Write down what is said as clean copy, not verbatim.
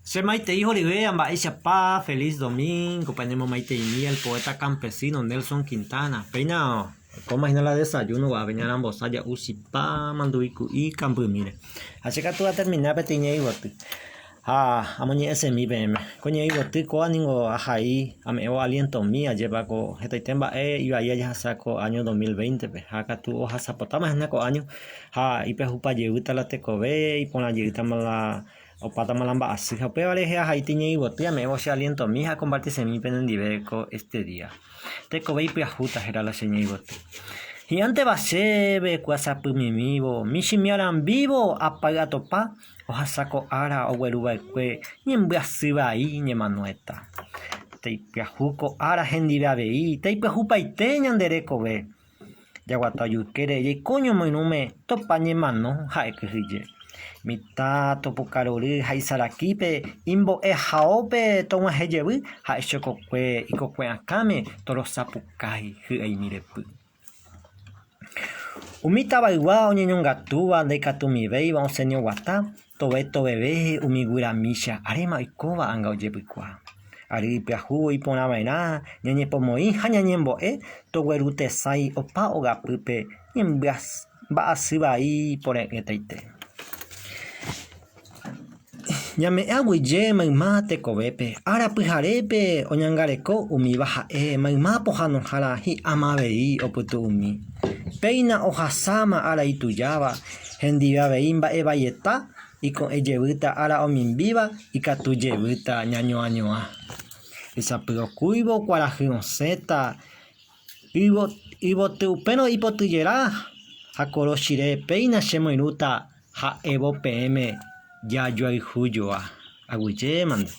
Se Maite Olivea, Chapá, feliz domingo, ponemos Maite y el poeta campesino Nelson Quintana. Peina, como la desayuno, va a venir a Ambosaya, Usipa, Manduiku y Campumire. Así que tú vas a terminar, Petiña y Bote. Amoñe ese mi bem. Coño, y Bote, coaningo, ahí, ameo aliento mía, lleva con esta temba, y ahí ya saco año 2020, pues, acá tú hojas zapotamos en el año, y pues, upa, lleguita la tecobe, y pon la lleguita mala. O pata malamba así, o peor es ahí tiene y botea me voy a aliento mi hija compartirse mi pendiveco este día. Te cobe y piajuta era la señal y bote. Y ante va se ve cuasa mi vivo, mi chimiaran vivo, apaga topa, o saco ara o hueruba que, ni en brasiva ahí ni manueta. Te piajuco ara gendiva veí, te piajupa y teñan dereco ve. Ya guatayuquere y coño moinume, topa ni mano, jae que rille. Mita topo karori haisarakipe imbo haope toma hejebu ha chokokwe ikokwe akame toro sapukai hyai mirepu umita baiwa oñeñongatuva ndaikatuveiva osẽño guata toveve umiguyra mícha aréma oikóva anga ojepykua ary pyahu iporãva'erã ñañepomoĩ ha ñañembo'e toguerutesãi opa ogapýpe mba'asy vai pore'ỹtaite. Ñame'ẽ aguyje mayma tekovépe arapyharépe oñangareko umíva ha'e mayma pohãnohára hi'ãma avei opytu umi. Péina ohasáma ára itujáva hendive avei mba'evaieta iko'ẽjevýta ára omimbíva ikatujevýta ñañoañoa. Isapy okúivo kuarahy osẽta yvoty upérõ ipotyjera ha korochire péina chemoirũta ha'evo peẽme jajuaihujoa aguyje mande.